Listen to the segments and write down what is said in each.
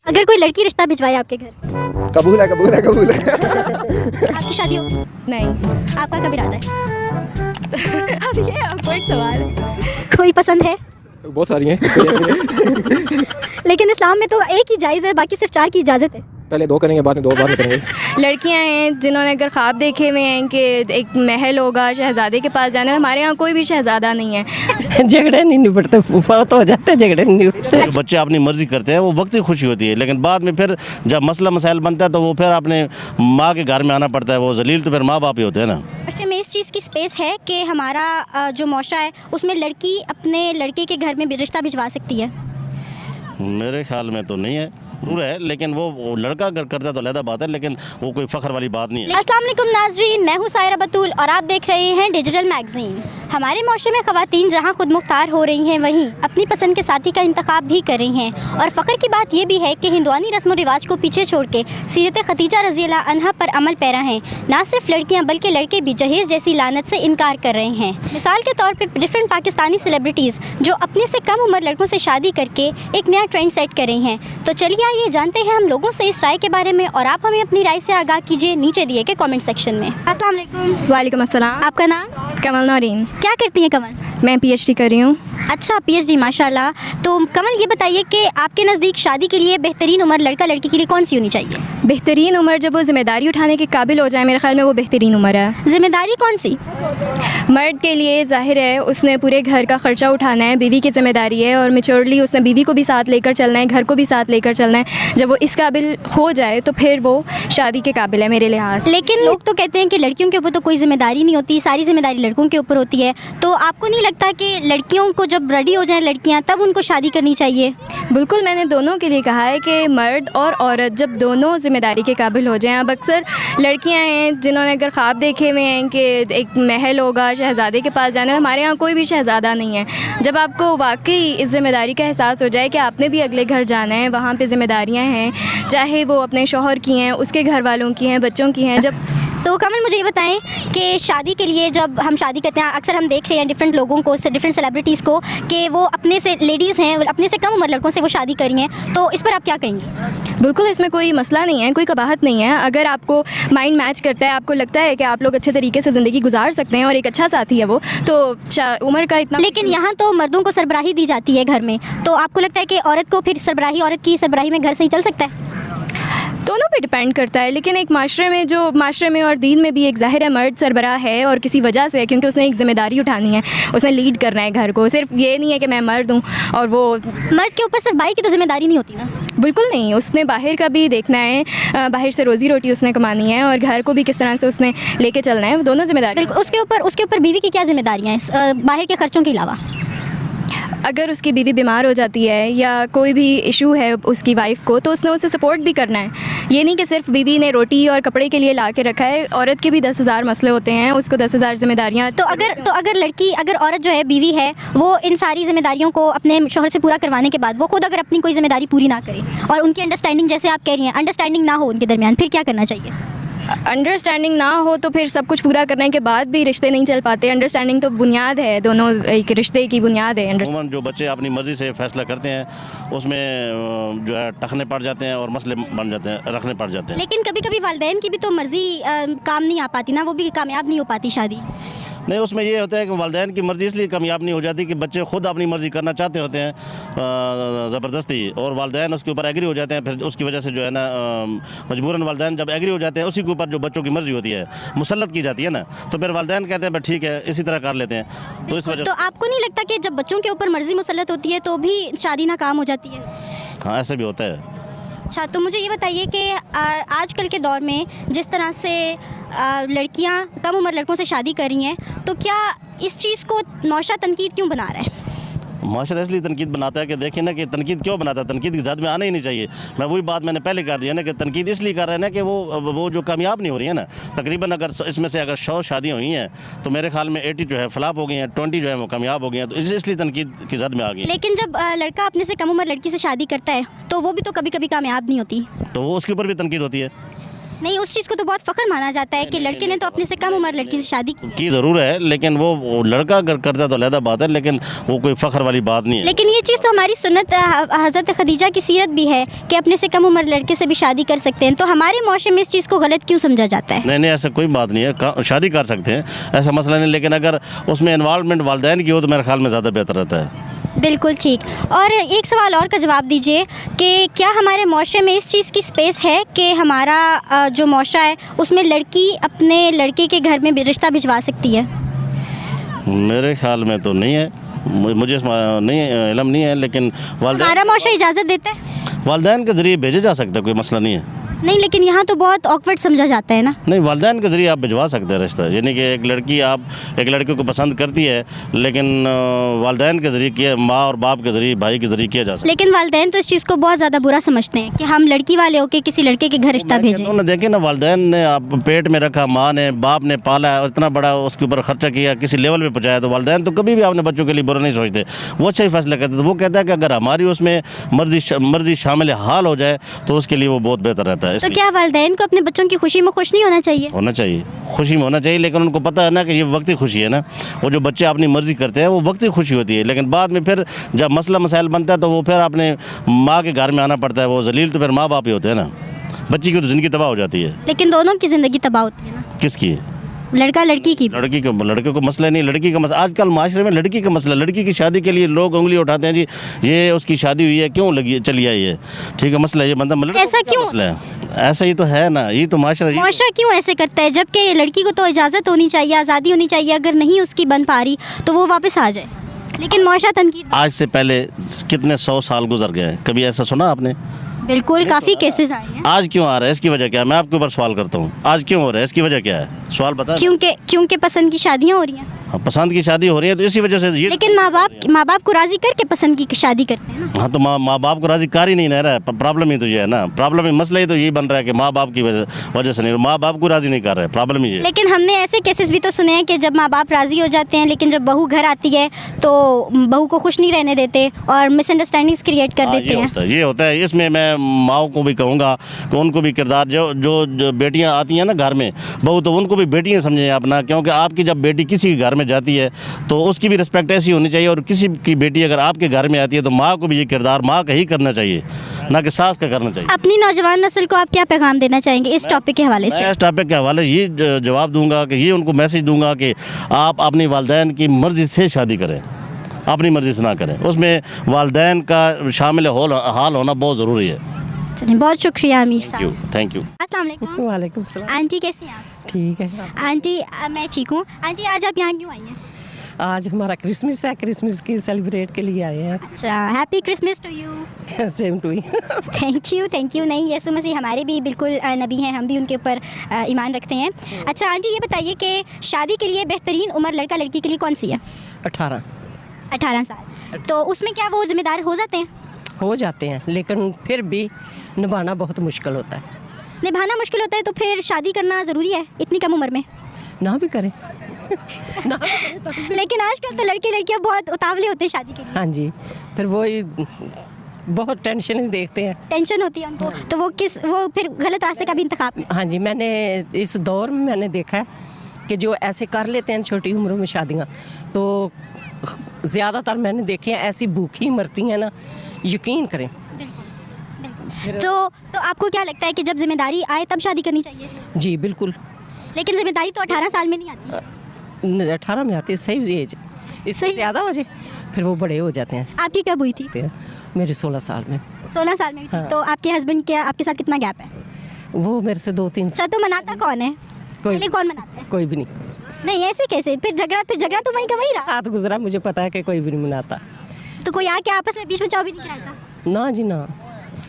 अगर कोई लड़की रिश्ता भिजवाए आपके घर, कबूल है कबूल है कबूल है। आपकी शादी होगी? नहीं। आपका कब इरादा है? अब ये awkward सवाल है। कोई पसंद है? बहुत सारी हैं। लेकिन इस्लाम में तो एक ही जायज़ है, बाकी सिर्फ 4 की इजाज़त है। पहले 2 करेंगे, बाद में 2 बाद में करेंगे। लड़कियां हैं जिन्होंने अगर ख्वाब देखे हुए हैं कि एक महल होगा, शहजादे के पास जाना है। हमारे यहाँ कोई भी शहजादा नहीं है। झगड़े नहीं निपटते, फौत हो जाते, झगड़े नहीं निपटते। बच्चे अपनी मर्जी करते हैं, वो वक्त ही खुशी होती है, लेकिन बाद में फिर जब मसला मसाइल बनता है तो वो फिर अपने माँ के घर में आना पड़ता है। वो जलील तो फिर माँ बाप ही होते हैं ना। माशरे में इस चीज़ की स्पेस है कि हमारा जो माशरा है उसमें लड़की अपने लड़के के घर में भी रिश्ता भिजवा सकती है? मेरे ख्याल में तो नहीं है, पूरा है, लेकिन वो लड़का अगर करता है तो अलग बात है, लेकिन वो कोई फ़ख्र वाली बात नहीं है। अस्सलाम वालेकुम नाज़रीन, मैं हूँ सायरा बतूल और आप देख रहे हैं डिजिटल मैगज़ीन। हमारे माशरे में ख़वातीन जहाँ खुद मुख्तार हो रही हैं, वहीं अपनी पसंद के साथी का इंतखाब भी कर रही हैं। और फ़ख्र की बात यह भी है कि हिंदुआनी रस्म व रिवाज को पीछे छोड़ के सीरत खदीजा रज़ी अल्लाह अन्हा पर अमल पैरा हैं। ना सिर्फ लड़कियाँ बल्कि लड़के भी जहेज़ जैसी लानत से इनकार कर रहे हैं। मिसाल के तौर पर डिफरेंट पाकिस्तानी सेलिब्रिटीज़ जो अपने से कम उम्र लड़कों से शादी करके एक नया ट्रेंड सेट कर रही हैं। तो चलिए आइए जानते हैं हम लोगों से इस राय के बारे में, और आप हमें अपनी राय से आगाह कीजिए नीचे दिए के कमेंट सेक्शन में। अस्सलाम वालेकुम। वालेकुम अस्सलाम। आपका नाम? कमल नौरीन। क्या करती हैं कमल? मैं PhD कर रही हूँ। अच्छा, PhD, माशाल्लाह। तो कमल ये बताइए कि आपके नज़दीक शादी के लिए बेहतरीन उम्र लड़का लड़की के लिए कौन सी होनी चाहिए? बेहतरीन उम्र जब वो ज़िम्मेदारी उठाने के काबिल हो जाए, मेरे ख्याल में वो बेहतरीन उम्र है। ज़िम्मेदारी कौन सी? मर्द के लिए ज़ाहिर है उसने पूरे घर का ख़र्चा उठाना है, बीवी की ज़िम्मेदारी है, और मेच्योरली उसने बीवी को भी साथ लेकर चलना है, घर को भी साथ लेकर चलना है। जब वो इस काबिल हो जाए तो फिर वो शादी के काबिल है मेरे लिहाज। लेकिन लोग तो कहते हैं कि लड़कियों के ऊपर तो कोई ज़िम्मेदारी नहीं होती, सारी ज़िम्मेदारी लड़कों के ऊपर होती है। तो आपको नहीं लगता कि लड़कियों को जब रेडी हो जाए लड़कियाँ तब उनको शादी करनी चाहिए? बिल्कुल, मैंने दोनों के लिए कहा है कि मर्द और औरत जब दोनों ज़िम्मेदारी के काबिल हो जाएं। अब अक्सर लड़कियां हैं जिन्होंने अगर ख्वाब देखे हुए हैं कि एक महल होगा, शहज़ादे के पास जाना है। हमारे यहाँ कोई भी शहज़ादा नहीं है। जब आपको वाकई इस ज़िम्मेदारी का एहसास हो जाए कि आपने भी अगले घर जाना है, वहाँ पे ज़िम्मेदारियाँ हैं, चाहे वो अपने शौहर की हैं, उसके घर वालों की हैं, बच्चों की हैं। जब तो कमल मुझे ये बताएं कि शादी के लिए जब हम शादी करते हैं, अक्सर हम देख रहे हैं डिफरेंट लोगों को, डिफरेंट सेलिब्रिटीज़ को, कि वो अपने से लेडीज़ हैं, अपने से कम उम्र लड़कों से वो शादी करी हैं। तो इस पर आप क्या कहेंगी? बिल्कुल, इसमें कोई मसला नहीं है, कोई कबाहत नहीं है। अगर आपको माइंड मैच करता है, आपको लगता है कि आप लोग अच्छे तरीके से ज़िंदगी गुजार सकते हैं और एक अच्छा साथी है वो, तो उम्र का इतना। लेकिन यहाँ तो मर्दों को सरबराही दी जाती है घर में, तो आपको लगता है कि औरत को फिर सरबराही, औरत की सरबराही में घर सही चल सकता है? दोनों पे डिपेंड करता है, लेकिन एक माशरे में और दीन में भी एक ज़ाहिर है मर्द सरबराह है, और किसी वजह से, क्योंकि उसने एक ज़िम्मेदारी उठानी है, उसने लीड करना है घर को। सिर्फ ये नहीं है कि मैं मर्द हूँ और वो मर्द के ऊपर सिर्फ भाई की तो जिम्मेदारी नहीं होती ना। बिल्कुल नहीं, उसने बाहर का भी देखना है, बाहर से रोज़ी रोटी उसने कमानी है, और घर को भी किस तरह से उसने लेके चलना है, दोनों जिम्मेदारी। उसके ऊपर बीवी की क्या जिम्मेदारियाँ हैं बाहर के खर्चों के अलावा? अगर उसकी बीवी बीमार हो जाती है या कोई भी इशू है उसकी वाइफ को, तो उसने उसे सपोर्ट भी करना है। ये नहीं कि सिर्फ बीवी ने रोटी और कपड़े के लिए ला के रखा है, औरत के भी 10,000 मसले होते हैं, उसको 10,000 जिम्मेदारियाँ। तो अगर औरत जो है, बीवी है, वो इन सारी जिम्मेदारियों को अपने शौहर से पूरा करवाने के बाद वो खुद अगर अपनी कोई जिम्मेदारी पूरी ना करे और उनकी अंडरस्टैंडिंग, जैसे आप कह रही हैं, अंडरस्टैंडिंग ना हो उनके दरमियान, फिर क्या करना चाहिए? अंडरस्टैंडिंग ना हो तो फिर सब कुछ पूरा करने के बाद भी रिश्ते नहीं चल पाते। अंडरस्टैंडिंग तो बुनियाद है, दोनों एक रिश्ते की बुनियाद है। उमूमन जो बच्चे अपनी मर्ज़ी से फ़ैसला करते हैं उसमें जो है टखने पड़ जाते हैं और मसले बन जाते हैं, रखने पड़ जाते हैं। लेकिन कभी कभी वालिदैन की भी तो मर्ज़ी काम नहीं आ पाती ना, वो भी कामयाब नहीं हो पाती शादी। नहीं, उसमें ये होता है कि वालिदैन की मर्ज़ी इसलिए कामयाब नहीं हो जाती कि बच्चे खुद अपनी मर्ज़ी करना चाहते होते हैं ज़बरदस्ती, और वालिदैन उसके ऊपर एग्री हो जाते हैं। फिर उसकी वजह से जो है ना मजबूरन वालिदैन जब एग्री हो जाते हैं, उसी के ऊपर जो बच्चों की मर्ज़ी होती है मुसल्लत की जाती है ना, तो फिर वालिदैन कहते हैं भाई ठीक है, इसी तरह कर लेते हैं। तो इस वजह। तो आपको नहीं लगता कि जब बच्चों के ऊपर मर्ज़ी मुसल्लत होती है तो भी शादी नाकाम हो जाती है? हाँ, ऐसा भी होता है। अच्छा, तो मुझे ये बताइए कि आजकल के दौर में जिस तरह से लड़कियां कम उम्र लड़कों से शादी कर रही हैं, तो क्या इस चीज़ को माशरा तनकीद क्यों बना रहा है? माशरा इसलिए तनकीद बनाता है कि देखिए ना कि तनकीद क्यों बनाता है, तनकीद की ज़द में आना ही नहीं चाहिए। मैं वही बात मैंने पहले कर दिया ना कि तनकीद इसलिए कर रहे हैं ना कि वो जो कामयाब नहीं हो रही है ना, तकरीबन अगर इसमें से अगर 100 शादियाँ हुई हैं तो मेरे ख्याल में 80 जो है फ्लॉप हो गई हैं, 20 जो है वो कामयाब हो गई हैं, तो इसलिए तनकीद की ज़द में आ गई। लेकिन जब लड़का अपने से कम उम्र लड़की से शादी करता है तो वो भी तो कभी कभी कामयाब नहीं होती। तो वो उसके ऊपर भी तनकीद होती है। नहीं, उस चीज़ को तो बहुत फ़ख्र माना जाता है कि लड़के ने तो अपने से कम उम्र लड़की से शादी की। ज़रूर है, लेकिन वो लड़का अगर करता है तो अलहदा बात है, लेकिन वो कोई फ़ख्र वाली बात नहीं है। लेकिन ये चीज़ तो हमारी सुन्नत हज़रत खदीजा की सीरत भी है कि अपने से कम उम्र लड़के से भी शादी कर सकते हैं, तो हमारे माशरे में इस चीज़ को गलत क्यों समझा जाता है? नहीं, ऐसा कोई बात नहीं है, शादी कर सकते हैं, ऐसा मसला नहीं, लेकिन अगर उसमें इन्वॉल्वमेंट वालिदैन की हो तो मेरे ख्याल में ज़्यादा बेहतर रहता है। बिल्कुल ठीक। और एक सवाल और का जवाब दीजिए कि क्या हमारे माशरे में इस चीज़ की स्पेस है कि हमारा जो माशरा है उसमें लड़की अपने लड़के के घर में भी रिश्ता भिजवा सकती है? मेरे ख्याल में तो नहीं है, मुझे नहीं इल्म नहीं है, लेकिन हमारा माशरा इजाज़त देता है? वालिदैन के ज़रिए भेजा जा सकता है, कोई मसला नहीं है। नहीं, लेकिन यहाँ तो बहुत ऑकवर्ड समझा जाता है ना। नहीं, वालिदैन के ज़रिए आप भिजवा सकते हैं रिश्ता, यानी कि एक लड़की आप एक लड़के को पसंद करती है, लेकिन वालिदैन के ज़रिए किया, माँ और बाप के ज़रिए, भाई के ज़रिए किया जा सकता है। लेकिन वालिदैन तो इस चीज़ को बहुत ज़्यादा बुरा समझते हैं कि हम लड़की वाले होकर किसी लड़के के घर रिश्ता भेजें। उन्होंने देखे ना, वालिदैन ने आप पेट में रखा, माँ ने बाप ने पाला और इतना बड़ा उसके ऊपर खर्चा किया, किसी लेवल पे पहुँचाया, तो वालिदैन तो कभी भी अपने बच्चों के लिए बुरा नहीं सोचते, वो अच्छा ही फैसला करते। तो वो कहता है कि अगर हमारी उसमें मर्जी शामिल हाल हो जाए तो उसके लिए वो बहुत बेहतर रहता है। तो क्या वालिदैन को अपने बच्चों की खुशी में खुश नहीं होना चाहिए? होना चाहिए, खुशी में होना चाहिए, लेकिन उनको पता है ना कि ये वक्ती खुशी है ना, वो जो बच्चे अपनी मर्जी करते हैं वो वक्ती खुशी होती है, लेकिन बाद में फिर जब मसला मसाइल बनता है तो वो फिर अपने माँ के घर में आना पड़ता है, वो जलील तो फिर माँ बाप ही होते हैं ना, बच्ची की तो ज़िंदगी तबाह हो जाती है। लेकिन दोनों की ज़िंदगी तबाह होती है ना। किसकी? लड़का लड़की की। लड़के को मसला नहीं, लड़की का मसला। आजकल माशरे में लड़की का मसला, लड़की की शादी के लिए लोग उंगली उठाते हैं, जी ये उसकी शादी हुई है, क्यों लगी चली आई है, ठीक है, मसला ये बनता है। ऐसा क्यों? मसला है, ऐसा ही तो है ना, ये तो माशरा क्यों ऐसे करता है, जबकि लड़की को तो इजाज़त होनी चाहिए, आज़ादी होनी चाहिए, अगर नहीं उसकी बन पा रही तो वो वापस आ जाए, लेकिन माशरा तनकीद। आज से पहले कितने 100 साल गुजर गए, कभी ऐसा सुना आपने? बिल्कुल, काफ़ी केसेस आए हैं। आज क्यों आ रहा है, इसकी वजह क्या है? मैं आपके ऊपर सवाल करता हूँ, आज क्यों हो रहा है, इसकी वजह क्या है? सवाल बता। क्योंकि पसंद की शादियाँ हो रही हैं। पसंद की शादी हो रही है तो इसी वजह से ये। लेकिन माँ बाप को राज़ी करके पसंद की शादी करते हैं ना। हाँ, तो माँ बाप को राज़ी कर ही नहीं रहा है, प्रॉब्लम ही तो ये है ना, प्रॉब्लम ही मसला ही तो यही बन रहा है कि माँ बाप की वजह से नहीं, माँ बाप को राज़ी नहीं कर रहे, प्रॉब्लम ही है। लेकिन हमने ऐसे केसेस भी तो सुने हैं कि जब माँ बाप राज़ी हो जाते हैं, लेकिन जब बहू घर आती है तो बहू को खुश नहीं रहने देते और मिसअंडरस्टैंडिंग्स क्रिएट कर देते हैं। ये होता है। इसमें मैं माओ को भी कहूँगा कि उनको भी किरदार, जो बेटियाँ आती हैं ना घर में बहू, तो उनको भी बेटियाँ समझें अपना, क्योंकि आपकी जब बेटी किसी के घर में जाती है तो उसकी भी रिस्पेक्ट ऐसी होनी चाहिए, और किसी की बेटी अगर आपके घर में आती है तो माँ को भी ये किरदार माँ का ही करना चाहिए, ना कि सास का करना चाहिए। अपनी नौजवान नस्ल को आप क्या पैगाम देना चाहेंगे इस टॉपिक के हवाले से? इस टॉपिक के हवाले ये जवाब दूंगा कि ये उनको मैसेज दूंगा कि आप अपनी वालिदैन की मर्ज़ी से शादी करें, अपनी मर्ज़ी से ना करें, उसमें वालिदैन का शामिल हाल होना बहुत ज़रूरी है। चलिए, बहुत शुक्रिया अमीर साहब। Thank you. अस्सलाम वालेकुम। वालेकुम सलाम। आंटी कैसी हैं आप? ठीक है। आंटी मैं ठीक हूँ। आंटी आज आप यहाँ क्यों आई हैं? आज हमारा क्रिसमस है, क्रिसमस की सेलिब्रेट के लिए आए हैं। अच्छा, happy Christmas to you. Same to you. Thank you. नहीं, यीशु मसीह हमारे भी बिल्कुल नबी हैं, हम भी उनके ऊपर ईमान रखते हैं। अच्छा आंटी, ये बताइए कि शादी के लिए बेहतरीन उम्र लड़का लड़की के लिए कौन सी है? 18 साल। तो उसमें क्या वो जिम्मेदार हो जाते हैं? हो जाते हैं, लेकिन फिर भी निभाना बहुत मुश्किल होता है। निभाना मुश्किल होता है तो फिर शादी करना ज़रूरी है इतनी कम उम्र में? ना भी करें। ना। लेकिन आजकल तो लड़के लड़कियां बहुत उतावले होते हैं शादी के लिए। हाँ जी, फिर वही बहुत टेंशन ही देखते हैं। टेंशन होती है उनको, तो वो फिर गलत रास्ते का भी इंतखाब। हाँ जी, मैंने इस दौर में मैंने देखा है कि जो ऐसे कर लेते हैं छोटी उम्र में शादियाँ, तो ज़्यादातर मैंने देखे हैं ऐसी भूखी मरती हैं ना, यकीन करें। तो आपको क्या लगता है कि जब जिम्मेदारी आए तब शादी करनी चाहिए? जी बिल्कुल। लेकिन जिम्मेदारी तो 18 साल में नहीं आती। 18 में आती है, सही एज, इससे ज़्यादा हो जाए फिर वो बड़े हो जाते हैं। आपकी कब हुई थी? मेरे 16 साल में। 16 साल में हुई थी। हाँ। तो आपके हस्बैंड के आपके साथ कितना गैप है? वो मेरे से 2-3। अच्छा, तो मनाता कौन है? पहले कौन मनाता है? कोई भी नहीं। नहीं, ऐसे कैसे? फिर झगड़ा तो वहीं का वहीं रहा। साथ गुजरा, मुझे पता है कि कोई भी नहीं मनाता। तो कोई आके आपस में बीच में चाव भी नहीं खिलाता? ना जी ना।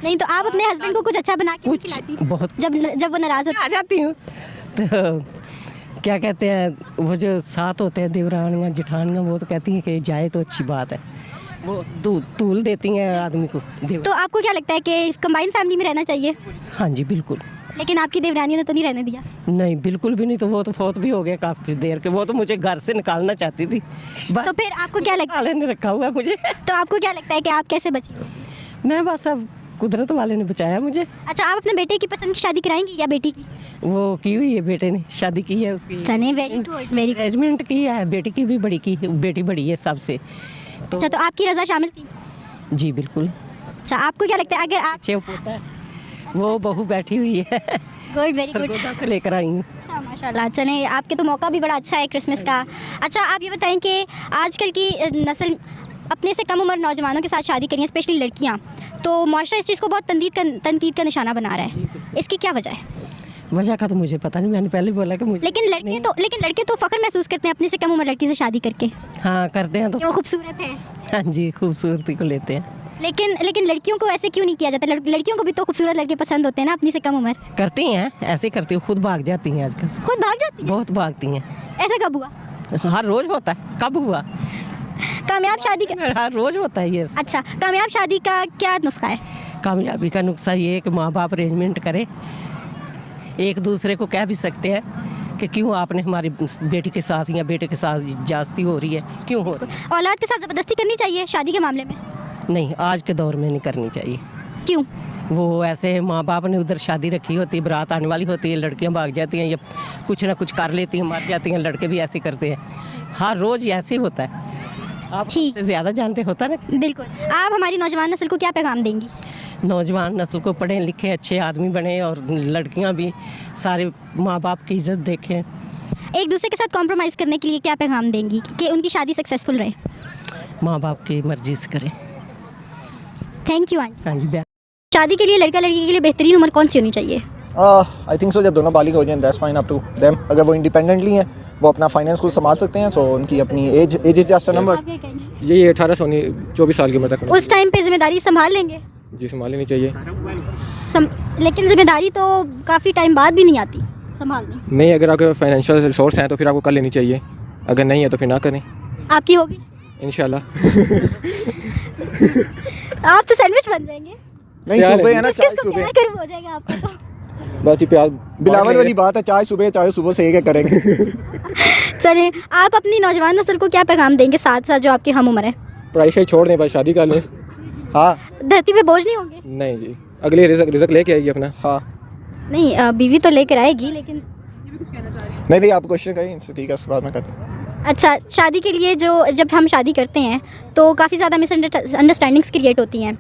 नहीं, तो आप अपने हस्बैंड को कुछ अच्छा बना के कुछ खिलाती? बहुत। जब वो नाराज़ होता आ जाती हूँ तो क्या कहते हैं, वो जो साथ होते हैं देवरानियाँ जेठानियाँ, वो तो कहती हैं कि जाए तो अच्छी बात है, वो तूल देती हैं आदमी को। तो आपको क्या लगता है कि कंबाइन फैमिली में रहना चाहिए? हाँ जी बिल्कुल। लेकिन आपकी देवरानियों ने तो नहीं रहने दिया? नहीं, बिल्कुल भी नहीं। तो वो तो फौत भी हो गया काफ़ी देर के, वो तो मुझे घर से निकालना चाहती थी बस। तो फिर आपको क्या लगता है? ने रखा हुआ है मुझे। तो आपको क्या लगता है कि आप कैसे बची? मैं बस अब कुदरत वाले ने बचाया मुझे। अच्छा, आप अपने बेटे की पसंद की शादी कराएंगे या बेटी की? वो की हुई है, बेटे ने शादी की है उसकी। चलिए, very good, very good. Arrangement की है, बेटी की भी बड़ी की, बेटी बड़ी है सबसे। तो अच्छा, तो आपकी रज़ा शामिल थी? जी बिल्कुल। अच्छा, आपको क्या लगता है अगर आप? अच्छे पोता है, वो बहू बैठी हुई है, गुड, वेरी गुड। सरगोदा से लेकर आई हूँ। अच्छा, माशाल्लाह। चलें, आपके तो मौका भी बड़ा अच्छा है क्रिसमस का। अच्छा, आप ये बताएं कि आजकल की नस्ल अपने से कम उम्र नौजवानों के साथ शादी करी हैं, स्पेशली लड़कियां, तो माशरा इस चीज़ को बहुत तनकीद का निशाना बना रहा है। इसकी क्या वजह है? वजह का तो मुझे पता नहीं, मैंने पहले बोला कि मुझे। लेकिन लड़के तो फ़ख्र महसूस करते हैं अपने से कम उम्र लड़की से शादी करके, हाँ करते हैं कि तो। वो खूबसूरत है। हाँ जी, खूबसूरती को लेते हैं। लेकिन लड़कियों को ऐसे क्यों नहीं किया जाता? लड़कियों को भी तो खूबसूरत लड़के पसंद होते हैं ना अपनी से कम उम्र। करती हैं, ऐसे करती हूँ, खुद भाग जाती हैं आजकल। खुद भाग जाती हैं? बहुत भागती हैं। ऐसा कब हुआ? हर रोज होता है। कब हुआ? कामयाब शादी का? हर रोज होता है ये। अच्छा, कामयाब शादी का क्या नुस्खा है? कामयाबी का नुस्खा ये है कि माँ बाप अरेंजमेंट करे, एक दूसरे को कह भी सकते हैं कि क्यों आपने हमारी बेटी के साथ या बेटे के साथ ज्यादती हो रही है, क्यों हो रही औलाद के साथ ज़बरदस्ती करनी चाहिए शादी के मामले में? नहीं, आज के दौर में नहीं करनी चाहिए। क्यों? वो ऐसे माँ बाप ने उधर शादी रखी होती है, बारात आने वाली होती है, लड़कियां भाग जाती हैं या कुछ ना कुछ कर लेती हैं, मर जाती हैं, लड़के भी ऐसे करते हैं। हर रोज़ ऐसे ही होता है। आप ठीक। से ज़्यादा जानते होता ना। बिल्कुल। आप हमारी नौजवान नस्ल को क्या पैगाम देंगी? नौजवान नस्ल को पढ़ें लिखें, अच्छे आदमी बने और लड़कियां भी सारे माँ बाप की इज्जत देखें। एक दूसरे के साथ कॉम्प्रोमाइज़ करने के लिए क्या पैगाम देंगी कि उनकी शादी सक्सेसफुल रहे? माँ बाप की मर्जी से करें। Thank you aunty. हाँ जी। शादी के लिए लड़का लड़की के लिए बेहतरीन उम्र कौन सी होनी चाहिए? आई थिंक सो जब दोनों बालिग हो जाएं that's fine up to them. अगर वो इंडिपेंडेंटली हैं, वो अपना फाइनेंस खुद संभाल सकते हैं, सो उनकी अपनी age is just a number. आप क्या कहेंगे? ये 18 से 24 साल की उम्र तक उस टाइम पे जिम्मेदारी संभाल लेंगे? जी संभाल लेनी चाहिए। लेकिन जिम्मेदारी तो काफ़ी टाइम बाद भी नहीं आती संभालनी। नहीं, अगर आपके फाइनेंशियल रिसोर्स हैं तो फिर आपको कर लेनी चाहिए, अगर नहीं है तो फिर ना करें आपकी होगी? इंशाल्लाह। आप तो सैंडविच बन जाएंगे। नहीं, प्यार सुबह है। है ना, चाय किसको सुबह। प्यार कर हो जाएगा आपको तो। बस ये प्यार बिलावल वाली बात है, चाय सुबह से एक करेंगे। चलिए, आप अपनी नौजवान नस्ल को क्या पैगाम देंगे साथ साथ जो आपकी हम उम्र है? पढ़ाई शाई छोड़ दें, बस शादी कर लें। हाँ धरती पे बोझ नहीं होंगे? नहीं जी, अगले रिजक लेके आएगी अपना। हाँ। नहीं, बीवी तो लेकर आएगी, लेकिन नहीं आप क्वेश्चन करें इनसे, ठीक है, उसके बाद मैं करता हूँ। अच्छा, शादी के लिए जब हम शादी करते हैं तो काफ़ी ज़्यादा मिसअंडरस्टैंडिंग्स क्रिएट होती हैं।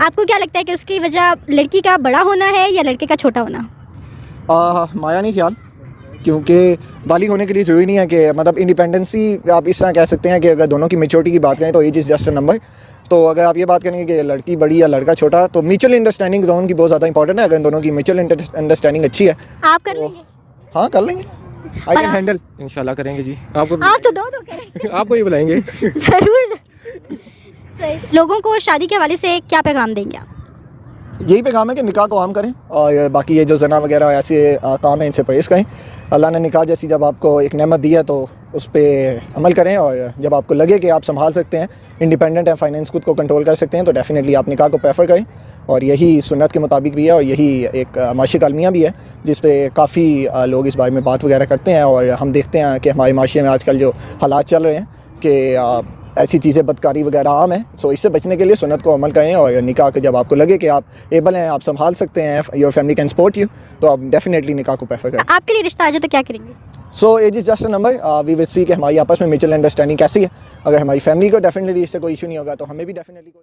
आपको क्या लगता है कि उसकी वजह लड़की का बड़ा होना है या लड़के का छोटा होना? माया नहीं ख्याल, क्योंकि बालिग होने के लिए ज़रूरी नहीं है कि मतलब इंडिपेंडेंसी आप इस तरह कह सकते हैं कि अगर दोनों की मेच्योरिटी की बात करें तो age is just a number. तो अगर आप ये बात करेंगे कि लड़की बड़ी या लड़का छोटा, तो म्यूचुअल अंडरस्टैंडिंग दोनों की बहुत ज़्यादा इंपॉर्टेंट है। अगर दोनों की म्यूचुअल अंडरस्टैंडिंग अच्छी है आप कर लेंगे? हाँ कर लेंगे, आई कैन हैंडल। इंशाल्लाह करेंगे जी। आपको आप तो दो करेंगे। आपको ही बुलाएंगे। ज़रूर। सही। लोगों को शादी के हवाले से क्या पैगाम देंगे आप? यही पैगाम है कि निकाह को आम करें और बाकी ये जो जना वगैरह ऐसे काम है इनसे परहेज़ करें। अल्लाह ने निकाह जैसी जब आपको एक नेमत दी है तो उस पर अमल करें, और जब आपको लगे कि आप संभाल सकते हैं, इंडिपेंडेंट हैं, फाइनेंस खुद को कंट्रोल कर सकते हैं, तो डेफिनेटली आप निकाह को प्रेफर करें। और यही सुन्नत के मुताबिक भी है और यही एक माशी कालमियाँ भी है जिस पे काफ़ी लोग इस बारे में बात वगैरह करते हैं। और हम देखते हैं कि हमारे माशरे में आजकल जो हालात चल रहे हैं कि ऐसी चीज़ें बदकारी वगैरह आम है। सो इससे बचने के लिए सुन्नत को अमल करें, और निकाह के जब आपको लगे कि आप एबल हैं, आप संभाल सकते हैं, your family can support you, तो आप डेफिनेटली निकाह को प्रेफर करें। आपके लिए रिश्ता आ जाए तो क्या करेंगे? So age is just a number. We will see कि हमारी आपस में म्यूचुअल अंडरस्टैंडिंग कैसी है। अगर हमारी फैमिली को डेफिनेटली इससे कोई इशू नहीं होगा तो हमें भी डेफिनेटली